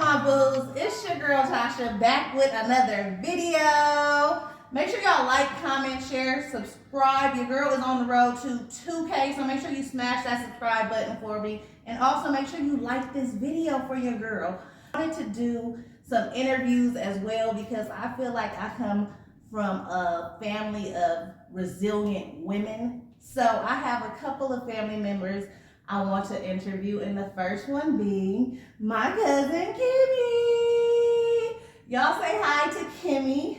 my booze? It's your girl Tasha back with another video. Make sure y'all like, comment, share, subscribe. Your girl is on the road to 2K, so make sure you smash that subscribe button for me. And also make sure you like this video for your girl. I wanted to do some interviews as well because I feel like I come from a family of resilient women. So I have a couple of family members I want to interview, and the first one being my cousin Kimmy. Y'all say hi to Kimmy.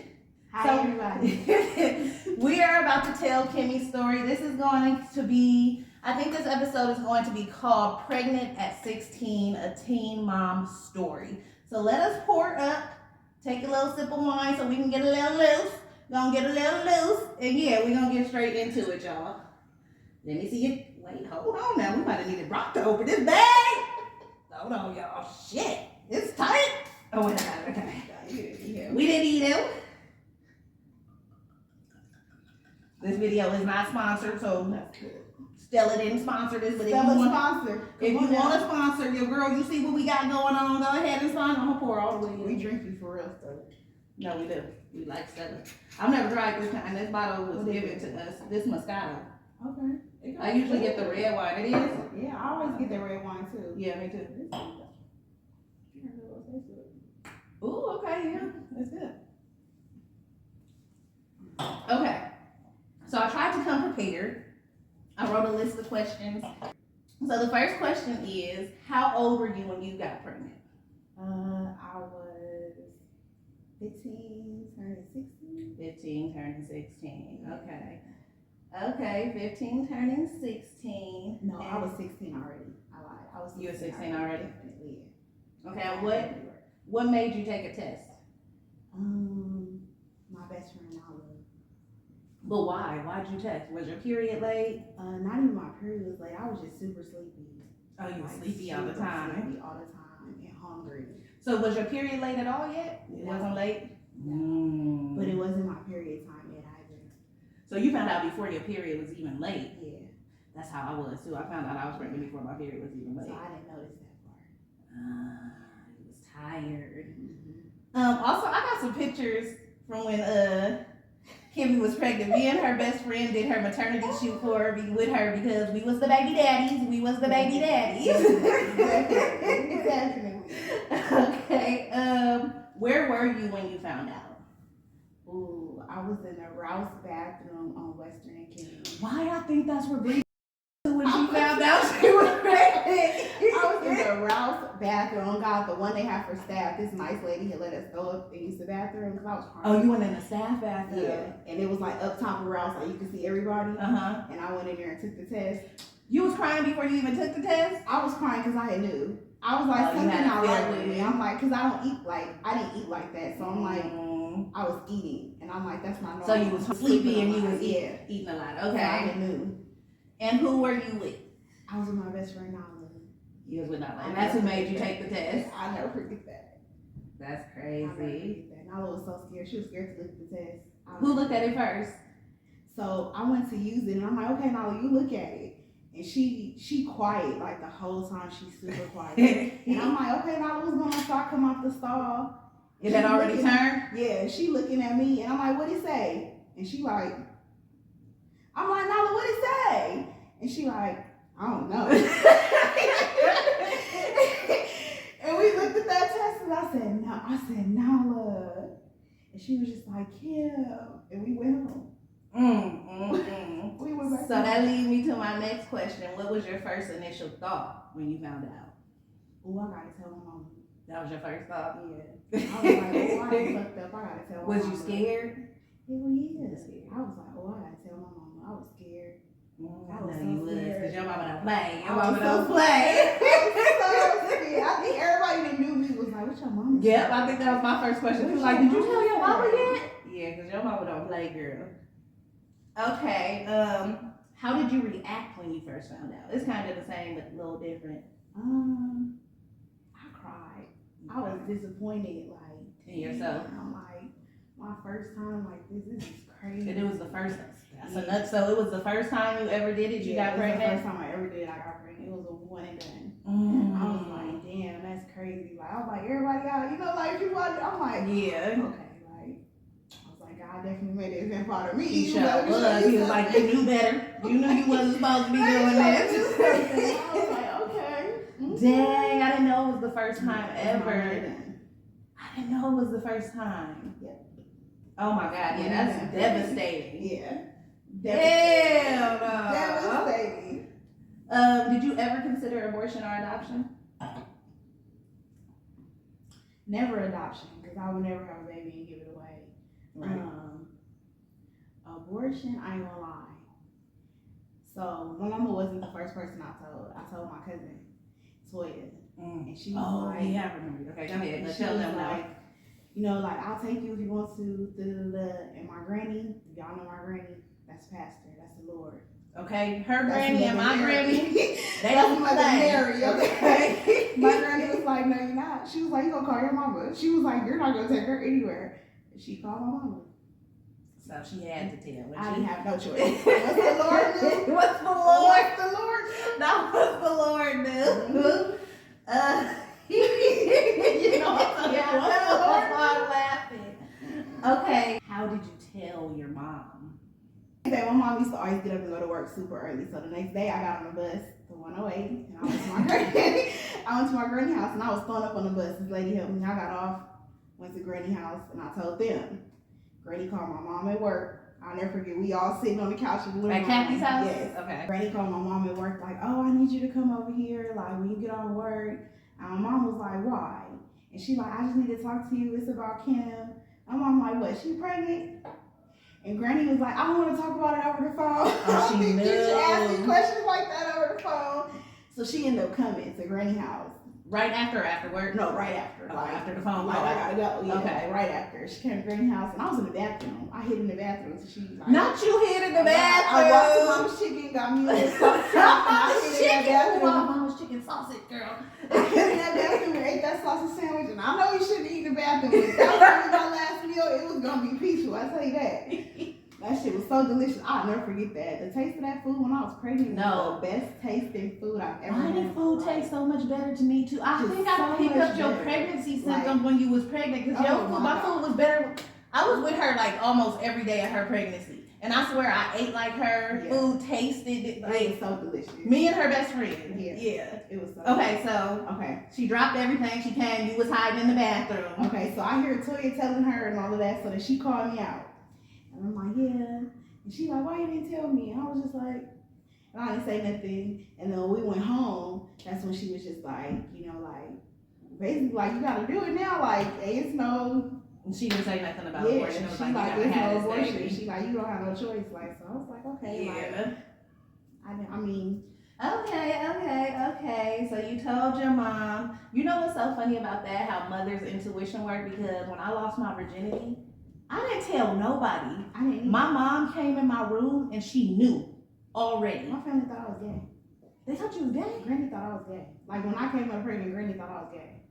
Hi, everybody. We are about to tell Kimmy's story. This is going to be, I think this episode is going to be called Pregnant at 16, a Teen Mom Story. So let us pour up, take a little sip of wine so we can get a little loose. Gonna get a little loose, and yeah, we're gonna get straight into it, y'all. Let me see it. Wait, hold on now. We might have needed Brock to open this bag. Hold on, y'all. Shit, it's tight. Oh, wait, okay. We didn't eat it. This video is not sponsored, so Stella didn't sponsor this, but if you want to sponsor your girl, you see what we got going on, go ahead and sponsor. I'm gonna pour all the way in. We drink you for real stuff. No, we do. We like Stella. I've never tried this kind. This bottle was given to us. This Moscato. Okay. I usually get the red wine. It is? Yeah, I always get the red wine too. Yeah, me too. Ooh, okay, yeah. That's good. Okay. So I tried to come prepared. I wrote a list of questions. So the first question is, how old were you when you got pregnant? I was 15, turning 16. 15, turning 16. Okay. Okay, 15, turning 16. No, I was 16 already. I lied. I was 16. You were 16 already? Definitely, yeah. Okay, and what made you take a test? My best friend, Nala. But why? Why'd you test? Was your period late? Not even my period was late. I was just super sleepy. Oh, you were sleepy all the time? Sleepy all the time and hungry. So was your period late at all yet? It wasn't late? No. But it wasn't my period time yet either. So you found out before your period was even late? Yeah. That's how I was too. I found out I was pregnant before my period was even late. So I didn't notice that part. I was tired. Mm-hmm. Also, I got some pictures from when Kimmy was pregnant. Me and her best friend did her maternity shoot with her because we was the baby daddies. We was the baby daddies. Okay. Where were you when you found out? Ooh, I was in the Rouse bathroom on Western and King. Why I think that's where Bree when she found out she was pregnant. I was in the Rouse bathroom. God, the one they have for staff. This nice lady had let us go up and use the bathroom because I was crying. Oh, you went in the staff bathroom? Yeah, and it was like up top of Rouse, like you could see everybody. And I went in there and took the test. You was crying before you even took the test? I was crying because I had knew. I was like, something not right with me. I'm like, because I didn't eat like that. So I'm like, I was eating. And I'm like, that's not normal. So you was sleepy and you was eating a lot. Okay. So I knew. And who were you with? I was with my best friend, Nala. You was with Nala. And that's who made you take the test? I never forget that. That's crazy. Nala was so scared. She was scared to look at the test. Who looked at it first? So I went to use it and I'm like, okay, Nala, you look at it. And she quiet, like the whole time she's super quiet. And I'm like, okay, Nala, what's going on? So I come off the stall. Is that already turned? Yeah, she looking at me and I'm like, what'd it say? And she like, I'm like, Nala, what'd it say? And she like, I don't know. And we looked at that test and I said, Nala. And she was just like, yeah. And we went home. We went back. So that leads me to my next question. What was your first initial thought when you found out? Oh, I gotta tell my mom. That was your first thought? Yeah. I was like, oh, I done fucked up. I gotta tell my mom. Was you scared? Hell yeah. I was like, oh, I gotta tell my mom. I was scared. I know you was, because your mama don't play. Your mama so don't play. I think everybody that knew me was like, what's your mama? Yep, I think that was my first question. She was like, did you tell your mama yet? Yeah, because your mama don't play, girl. Okay, how did you react when you first found out? It's kind of the same, but a little different. I cried. I was disappointed, like, in yourself. I'm like, my first time like this is crazy. And it was the first. So it was the first time you ever did it. You got pregnant. The first time I ever did, I got pregnant. It was a one and done. I was like, damn, that's crazy. Like I was like, everybody out, you know, like you watch. I'm like, Yeah. okay, like I was like, God definitely made it example out of me. He sure Let me show was. you He was like, you knew better. You knew you wasn't supposed to be doing this. I was like, okay. Dang, I didn't know it was the first time ever. I I didn't know it was the first time. Yep. Oh my God, yeah, that's devastating. Yeah. Hell no. Devastating. Did you ever consider abortion or adoption? Never adoption, because I would never have a baby and give it away. Right. Abortion, I ain't gonna lie. So my mama wasn't the first person I told. I told my cousin, Toya. And she was like, yeah, I remember. Okay, go ahead. Let's she tell was them now. like, you know, like, I'll take you if you want to. And my granny, y'all know my granny, that's pastor, that's the Lord. Okay, her granny and my granny, they that's don't Mother play. Mary, okay? My granny was like, no, you're not. She was like, you gonna call your mama. She was like, you're not gonna take her anywhere. And she called my mama. So she had to tell. I didn't have no choice. What's the Lord do? What's the Lord? What's the Lord do? That was the Lord do. You know what I'm Yeah, What's the Lord that's why I'm laughing. Okay, how did you tell your mom? My mom used to always get up and go to work super early. So the next day I got on the bus, the 108, and I went to my granny. I went to my granny house and I was thrown up on the bus. This lady helped me. I got off, went to granny house, and I told them. Granny called my mom at work. I'll never forget, we all sitting on the couch in the living room. At Kathy's house? Yes. Okay. Granny called my mom at work like, oh, I need you to come over here, like, when you get on work. And my mom was like, why? And she like, I just need to talk to you. It's about Kim. My mom like, what, she pregnant? And Granny was like, I don't want to talk about it over the phone. Oh, she knew. You should ask me questions like that over the phone. So she ended up coming to Granny house. Right after or after work? No, right after. Oh, after the phone Like, call. I gotta go. Yeah, Okay. like, right after. She came to Granny house and I was in the bathroom. I hid in the bathroom so she was like, Not you hid in the bathroom. I walked to Mama's Chicken, got me a sausage, and I hid in that bathroom. Mama's chicken sausage, girl. I hid in that bathroom and ate that sausage sandwich, and I know you shouldn't eat in the bathroom, but that was gonna be my last meal. It was gonna be peaceful, I tell you that. That shit was so delicious. I'll never forget that. The taste of that food when I was pregnant was the best tasting food I've ever had. Why did food taste so much better to me too? I think I picked up your pregnancy symptoms when you was pregnant because my food was better. I was with her like almost every day of her pregnancy. And I swear I ate like her. Yeah. Food tasted like it was so delicious. Me and her best friend. Yeah. It was so okay, so she dropped everything. She came, you was hiding in the bathroom. Okay, so I hear Toya telling her and all of that, so then she called me out. And I'm like, yeah. And she like, why you didn't tell me? And I was just like, and I didn't say nothing. And then when we went home, that's when she was just like, you know, like, basically like, you gotta do it now. Like, it's no. And she didn't say nothing about abortion. She like, there's no abortion. She like, you don't have no choice. Like, so I was like, okay. Yeah. Like, I mean. Okay. So you told your mom. You know what's so funny about that? How mother's intuition work? Because when I lost my virginity, I didn't tell nobody. My mom came in my room and she knew already. My family thought I was gay. They thought you was gay? Granny thought I was gay. Like when I came up pregnant, Granny thought I was gay.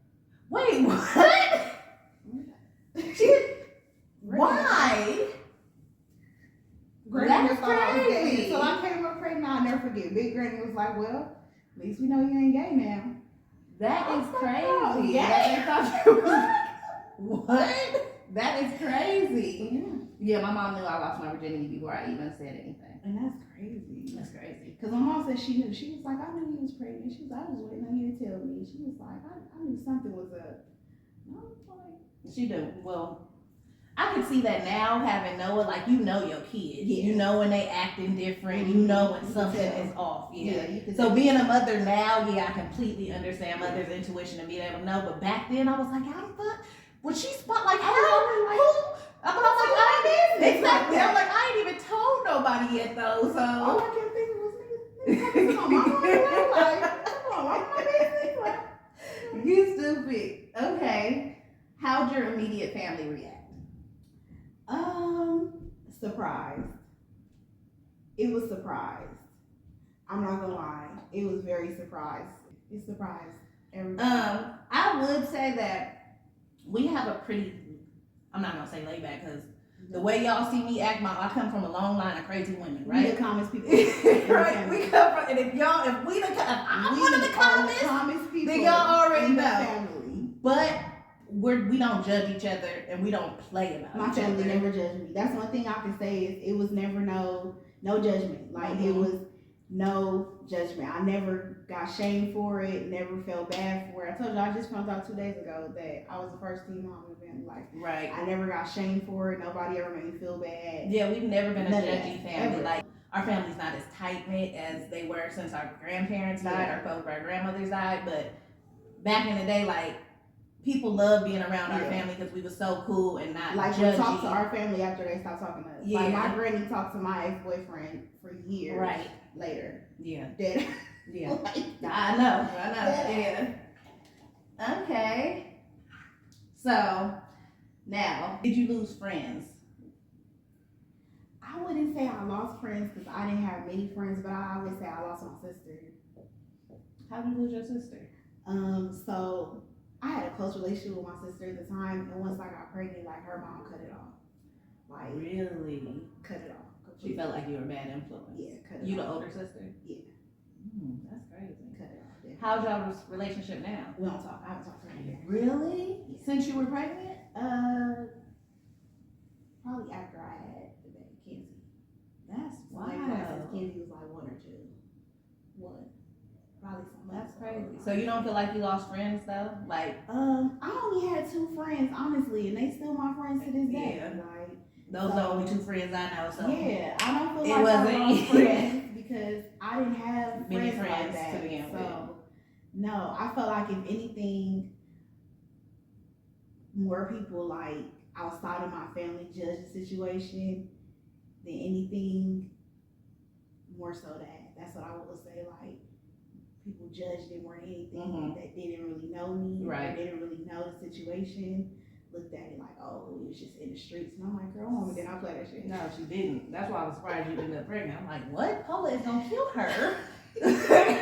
Wait, what? Why? Granny just thought I was gay. So I came up pregnant, I'll never forget. Big Granny was like, well, at least we know you ain't gay now. That is crazy. Oh, gay? They thought you was what? That is crazy. Yeah, my mom knew I lost my virginity before I even said anything. And that's crazy. That's crazy. Because my mom said she knew. She was like, I knew you was pregnant. She was like, I was waiting on you to tell me. She was like, I knew something was up. And I was like, she do. Well, I can see that now, having Noah, like, you know your kids. Yeah. You know when they acting different. You know when something is off. Yeah. You can so being a mother now, I completely understand mother's intuition and being able to know. But back then, I was like, how the fuck? Would she spot like how? Who? But I'm like, I ain't exactly. I'm like, I ain't even told nobody yet though. So all I kept thinking was niggas talking to my mama anyway. Like, come on, why my business? Like, you stupid. Okay. How'd your immediate family react? Surprised. It was surprised. I'm not gonna lie. It was very surprised. It surprised everybody. I would say that we have a pretty, I'm not gonna say laid back because The way y'all see me act, I come from a long line of crazy women, We right? the calmest people. Right, we come from, and if I'm one of the calmest people, then y'all already in the know. family. But we don't judge each other, and we don't play about My each other. family never judged me. That's one thing I can say is it was never no judgment. Like it was no judgment. I never got shamed for it. Never felt bad for it. I told you I just found out 2 days ago that I was the first teen mom in the family. Like Right. I never got shamed for it. Nobody ever made me feel bad. Yeah, we've never been a judgy family. Ever. Like our family's not as tight knit as they were since our grandparents died, or both our grandmothers died. But back in the day, like people loved being around our family because we were so cool and not like judgy. we talk to our family after they stopped talking to us. Yeah. Like my granny talked to my ex-boyfriend for years. Right. Later. Yeah. Dead. Yeah. Like, I know. Yeah. Okay. So now, did you lose friends? I wouldn't say I lost friends because I didn't have many friends, but I would say I lost my sister. How did you lose your sister? So I had a close relationship with my sister at the time, and once I got pregnant, like her mom cut it off. Like Really? cut it off. She felt like you were a bad influence. Yeah, cut it off. You the older sister? Yeah. That's crazy. Cut it off. Yeah. How's y'all's relationship now? We don't talk. I haven't talked to her either. Really? Yeah. Since you were pregnant? Probably after I had the baby, Kenzie. That's So wild. like since Kenzie was like 1 or 2. One. Probably something. That's crazy. So you don't feel like you lost friends though? Like I only had 2 friends, honestly, and they still my friends to this day. Yeah. Like those are the only 2 friends I know. So yeah, I don't feel it like I wasn't lost friends because I didn't have many friends like friends that. to begin with. So no, I felt like if anything, more people like outside of my family judge the situation than anything. More so that's what I would say. Like people judged it more than anything that didn't really know me, Right? Or didn't really know the situation. Looked at it like, oh, it was just in the streets, and I'm like, girl, mommy, did I play that shit? No, she didn't. That's why I was surprised you ended up pregnant. I'm like, what? Paula is gonna kill her.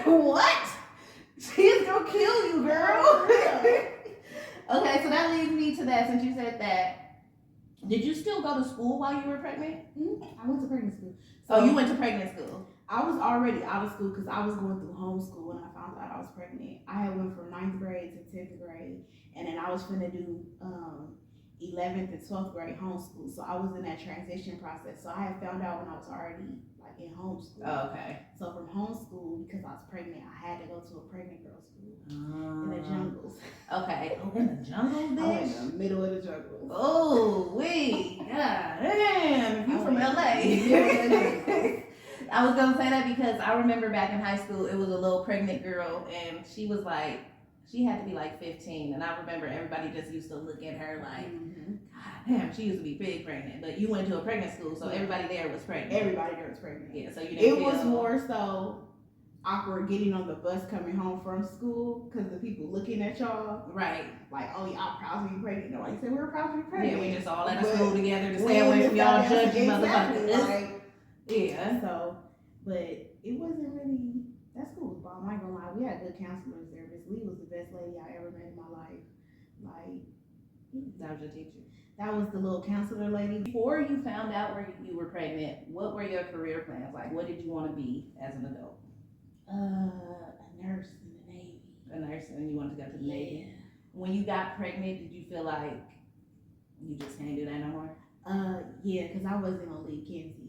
What? She's gonna kill you, girl. Okay, so that leads me to that. Since you said that, did you still go to school while you were pregnant? I went to pregnant school. So you went to pregnant school. I was already out of school because I was going through homeschool when I found out I was pregnant. I had went from 9th grade to 10th grade, and then I was finna do 11th and 12th grade homeschool. So I was in that transition process. So I had found out when I was already like in homeschool. Oh, okay. So from homeschool, because I was pregnant, I had to go to a pregnant girl school in the jungles. Okay. Oh, in the jungle, bitch. I was in the middle of the jungle. Oh, wait. God damn. You from LA. I was gonna say that because I remember back in high school, it was a little pregnant girl, and she was like, she had to be like 15, and I remember everybody just used to look at her like, God damn, she used to be big pregnant. But you went to a pregnant school, so everybody there was pregnant. Everybody there was pregnant. Yeah, so you didn't feel... was more so awkward getting on the bus coming home from school because the people looking at y'all. Right. Like, oh, y'all proud to be pregnant. Nobody said we were proud to be pregnant. Yeah, we just all at a school together to stay away from y'all judgy motherfuckers. Like, yeah. So, but it wasn't really, that school was bomb. I'm not gonna lie. We had good counselors there. Miss Lee was the best lady I ever met in my life. Like, that was your teacher. That was the little counselor lady. Before you found out where you were pregnant, what were your career plans? Like, what did you want to be as an adult? A nurse in the Navy. A nurse, and you wanted to go to the Navy? When you got pregnant, did you feel like you just can't do that no more? Yeah, because I wasn't gonna leave Kenzie.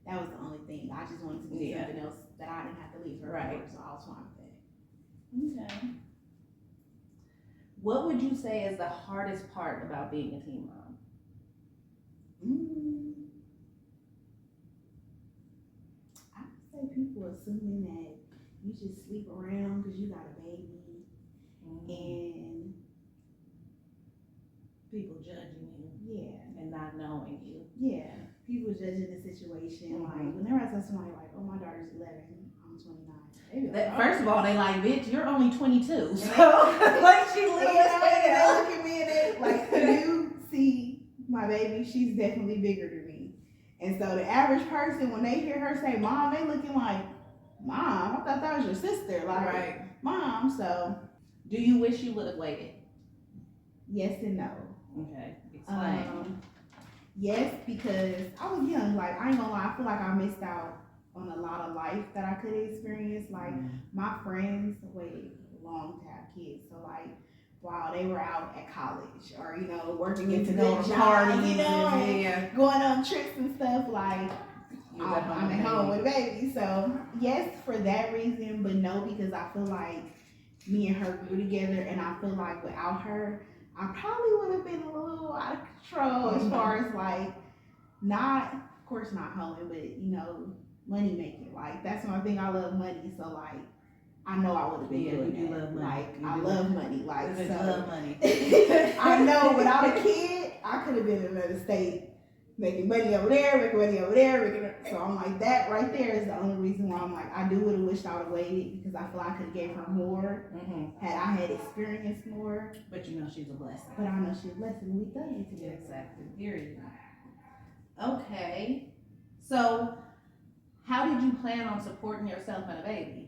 That was the only thing. I just wanted to do something else that I didn't have to leave her for, so I was fine with that. Okay. What would you say is the hardest part about being a teen mom? I would say people assuming that you just sleep around because you got a baby, and people judging you. Yeah. And not knowing you. Yeah. People judging the situation. Like, whenever I tell somebody, like, oh, my daughter's 11, I'm 29. Like, first of all, they like, bitch, you're only 22. So, like, she looks they look at me and they like, you see my baby, she's definitely bigger than me. And so the average person, when they hear her say mom, they looking like, Mom, I thought that was your sister. Like, Mom, so. Do you wish you would have waited? Yes and no. Okay, explain. yes, because I was young. Like, I ain't gonna lie, I feel like I missed out on a lot of life that I could experience. Like, my friends waited long to have kids. So, like, while they were out at college or, you know, working into good jobs, you know, and going on trips and stuff, like, I'm at home with a baby. So, yes, for that reason, but no, because I feel like me and her grew together, and I feel like without her, I probably would have been a little out of control as far as like, not, of course, not hoeing, but you know, money making. Like, that's one thing, I love money. So, like, I know I would have been doing that. Like, I love money. Like, so love money. I know without a kid, I could have been in another state making money over there, making money over there. So I'm like, that right there is the only reason why I'm like, I do would have wished I would have waited, because I feel like I could have gave her more had I had experienced more. But you know she's a blessing. But I know she's a blessing. We love you together. Exactly. Period. Okay. So, how did you plan on supporting yourself and a baby?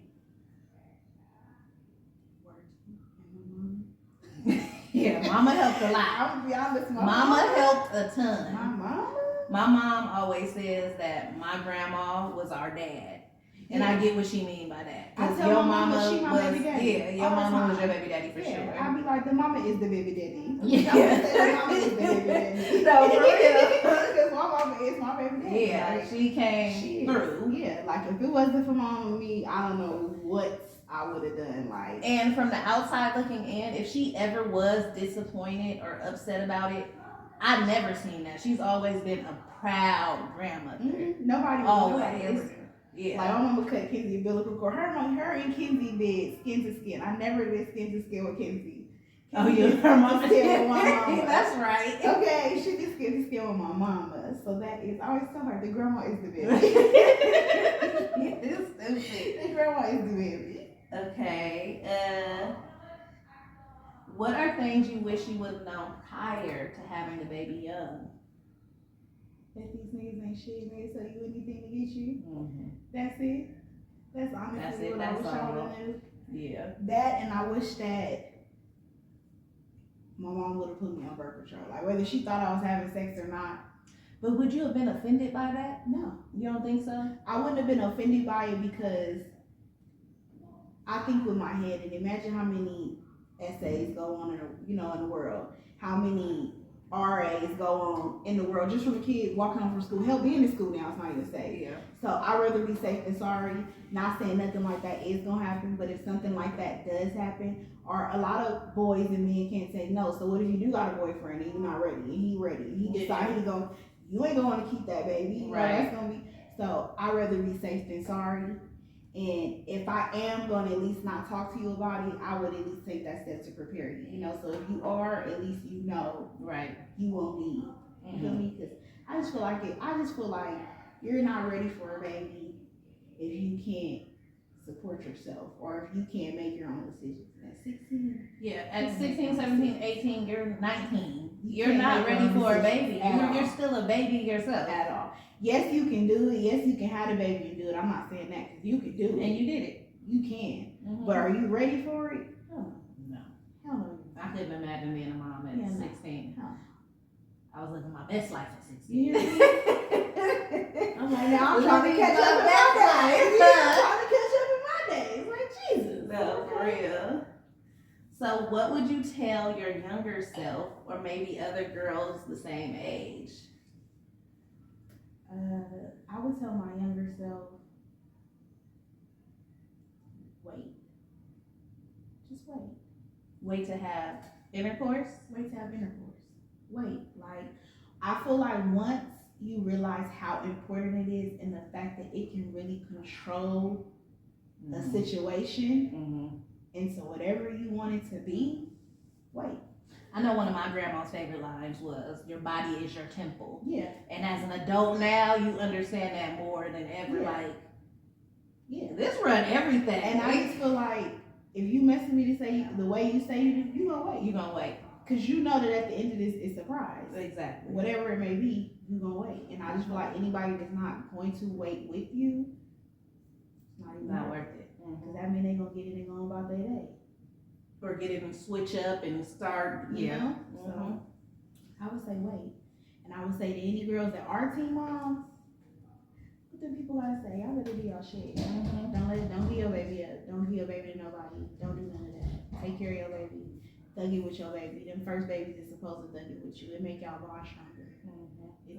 Yeah, mama helped a lot. I'm gonna be honest, Mama helped a ton. My mama? My mom always says that my grandma was our dad. And I get what she mean by that. I tell your my mama she my baby daddy. Yeah, your mama was your baby daddy for sure. I be like, the mama is the baby daddy. Yeah. The mama is the baby daddy. No, for real. Because my mama is my baby daddy. Yeah, like, she came through. Yeah, like if it wasn't for mom and me, I don't know what I would have done. Like, and from the outside looking in, if she ever was disappointed or upset about it, I never seen that. She's always been a proud grandmother. Nobody always. Yeah. Like, my mama cut Kenzie umbilical cord. Her and Kenzie did skin to skin. I never did skin to skin with Kenzie. Oh, yeah, her mama did with my mama. That's right. Okay, she did skin to skin with my mama. So that is, I always tell her, the grandma is the baby. It's stupid. The grandma is the baby. Okay. What are things you wish you would have known prior to having the baby young? That these niggas ain't shit, man, tell you anything to get you. That's it. That's honestly what I wish I would have knew. Yeah. That, and I wish that my mom would have put me on birth control. Like, whether she thought I was having sex or not. But would you have been offended by that? No. You don't think so? I wouldn't have been offended by it, because I think with my head, and imagine how many essays go on in the world, how many RAs go on in the world just from a kid walking home from school. Hell, being in school now, it's not even safe. Yeah. So I'd rather be safe than sorry. Not saying nothing like that is gonna happen, but if something like that does happen, or a lot of boys and men can't say no. So what if you do got a boyfriend and you're not ready, and he ready, and he decided to go, you ain't gonna want to keep that baby. Right. That's gonna be. So I'd rather be safe than sorry. And if I am going to at least not talk to you about it, I would at least take that step to prepare you. You know, so if you are, at least you know, right, you won't be. You feel me? Because I just feel like you're not ready for a baby if you can't support yourself, or if you can't make your own decisions. At 16? Yeah, at 16, 17, 18, you're 19. You're not ready for a baby. You're still a baby yourself. At all. Yes, you can do it. Yes, you can have a baby and do it. I'm not saying that, because you can do it. And you did it. You can. But are you ready for it? No. Hell no. I couldn't imagine being a mom at 16. No. I was living my best life at 16. I'm like, now I'm trying to catch up in my days. I'm trying to catch up in my days. Like, Jesus. No, for real. So what would you tell your younger self, or maybe other girls the same age? I would tell my younger self, wait. Just wait. Wait to have intercourse? Wait to have intercourse. Wait. Like, I feel like once you realize how important it is, and the fact that it can really control a situation into whatever you want it to be, wait. I know one of my grandma's favorite lines was, your body is your temple. Yeah. And as an adult now, you understand that more than ever. Yeah. Like, yeah, this run everything. And I just feel like, if you mess with me to say the way you say you do, you gonna wait. You gonna wait. Because you know that at the end of this, it's a surprise. Exactly. Whatever it may be, you gonna wait. And I just feel like anybody that's not going to wait with you, it's not even worth it. Because that means they gonna get it and go about their day. Or get it and switch up and start, You know? So I would say wait. And I would say to any girls that are teen moms, what do people gotta say? Y'all better do y'all shit. Don't give your baby up. Don't give your baby to nobody. Don't do none of that. Take care of your baby. Thug it with your baby. Them first babies is supposed to thug it with you. It make y'all bond stronger.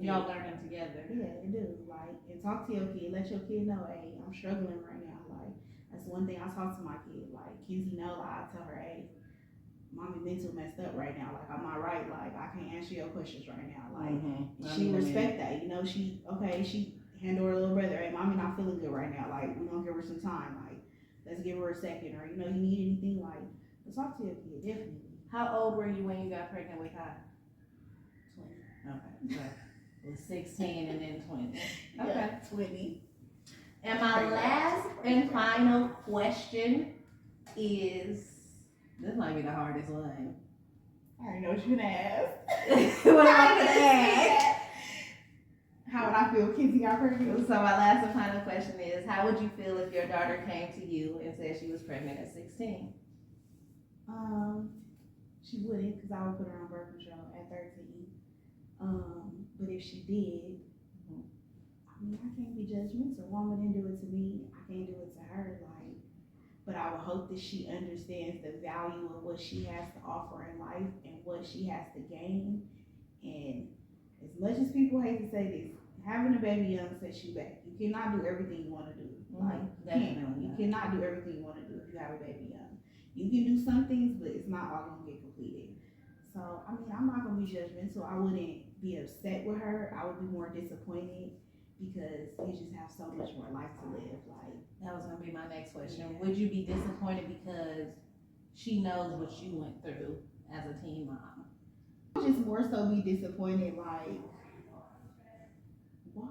Y'all learning together. Yeah, it do. Like, and talk to your kid. Let your kid know, hey, I'm struggling right now. Like, that's one thing I talk to my kid. Like, Kenzie know, like, I tell her, hey, mommy mental messed up right now. Like, I'm not right. Like, I can't answer your questions right now. Like, she respect that. You know, she handle her little brother. Hey, mommy not feeling good right now. Like, we gonna give her some time. Like, let's give her a second. Or, you know, you need anything. Like, let's talk to your kid. Definitely. How old were you when you got pregnant with Kai? 20. Okay. So it was 16 and then 20. Okay. Yeah, 20. And my last and final question is, this might be the hardest one. I already know what you're gonna ask. What am I gonna ask? How would I feel if Kenzie got pregnant? So my last and final question is, how would you feel if your daughter came to you and said she was pregnant at 16? She wouldn't, because I would put her on birth control at 13. But if she did, I mean, I can't be judgmental. Woman didn't do it to me, I can't do it to her. Like, but I would hope that she understands the value of what she has to offer in life and what she has to gain. And as much as people hate to say this, having a baby young sets you back. You cannot do everything you want to do. Like, you cannot do everything you want to do if you have a baby young. You can do some things, but it's not all gonna get completed. So, I mean, I'm not gonna be judgmental. I wouldn't be upset with her. I would be more disappointed because you just have so much more life to live. Like, that was gonna be my next question. Yeah. Would you be disappointed because she knows what you went through as a teen mom? I would just more so be disappointed. Like, why?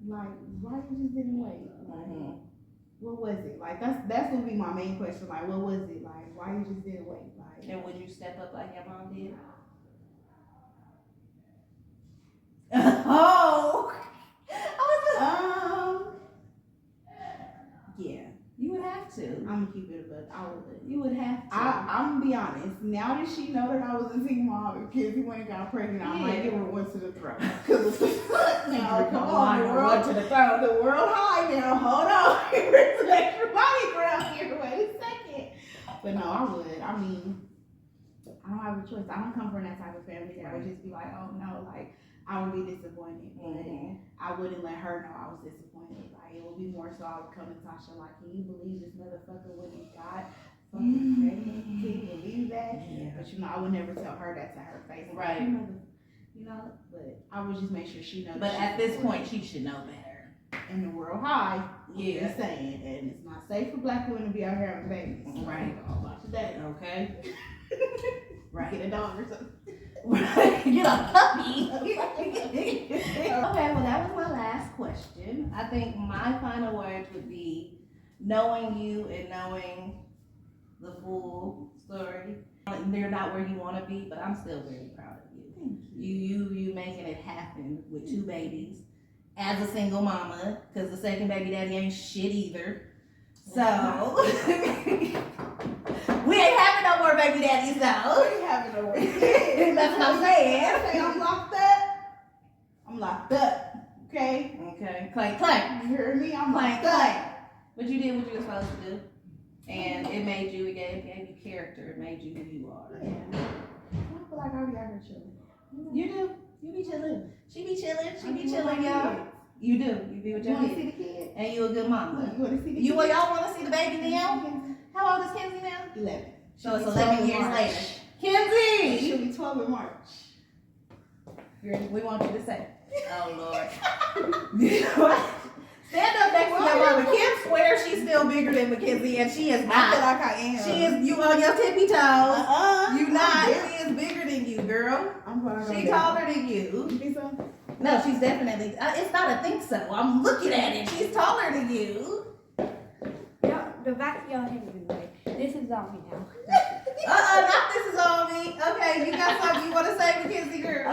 Like, why you just didn't wait? Like, what was it? Like, that's gonna be my main question. Like, what was it? Like, why you just didn't wait? Like, and would you step up like your mom did? Oh, yeah, you would have to. I'm gonna keep it a buck. I would. You would have to. I'm gonna be honest. Now that she know that I was a teen mom and Kenzie went and got pregnant, I might give her one to the throat. Now, come on, the world to the throat. The world high now. Hold on. Bring some extra body around here. Wait a second. But no, I would. I mean, I don't have a choice. I don't come from that type of family that would just be like, oh no, like, I would be disappointed. But I wouldn't let her know I was disappointed. Like, it would be more so I would come to Tasha like, can you believe this motherfucker went and got fucking pregnant? Can you believe that? Yeah. But you know, I would never tell her that to her face. Right. Like, you know, but I would just make sure she knows. But at this point, she should know better. In the world high, Yeah. just saying, and it's not safe for black women to be out here having babies. Right. Watch that. Okay. Right. Get a dog or something. Right. Get a puppy. Okay, well, that was my last question. I think my final words would be knowing you and knowing the full story. They're not where you want to be, but I'm still very proud of you. Thank you. You making it happen with 2 babies as a single mama, because the second baby daddy ain't shit either. So we ain't having no more baby daddies though. We ain't having no way. That's what I'm saying. Okay, I'm locked up. I'm locked up. Okay? Okay. Clank, clank. You hear me? I'm Clank, locked up. clank. But you did what you were supposed to do. And it made you, it gave you character. It made you who you are. Yeah. I feel like I'll be out here chilling. You do. You be chilling. She be chilling. She be I chilling, do y'all. kids. You do. You be with You your want to see kids. the kid? And you a good mama. You want to see the You kid? y'all want to see the baby now? How old is Kenzie now? 11. So it's She'll be 11 12 in years March. later. Kenzie! She'll be 12 in March. We want you to say, oh Lord. Stand up next to your mama. Kim swears she's still bigger than Mackenzie, and she is I feel not. like I am. She is, you on your tippy toes. You not. Yeah. She is bigger than you, girl. I'm probably She taller than you. You think so? No, she's definitely, it's not a think so. I'm looking at it. She's taller than you. No, the back of your head is like, this is on me now. Not this is on me. Okay, you got something you want to say, Mackenzie, girl?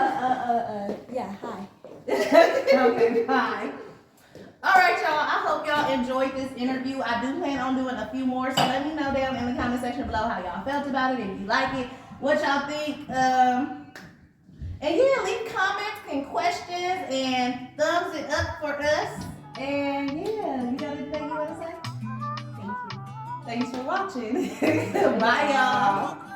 Yeah, hi. Okay, fine. All right, y'all. I hope y'all enjoyed this interview. I do plan on doing a few more, so let me know down in the comment section below how y'all felt about it, if you like it, what y'all think. And yeah, leave comments and questions and thumbs it up for us. And yeah, you got anything you want to say? Thank you. Thanks for watching. Bye, y'all.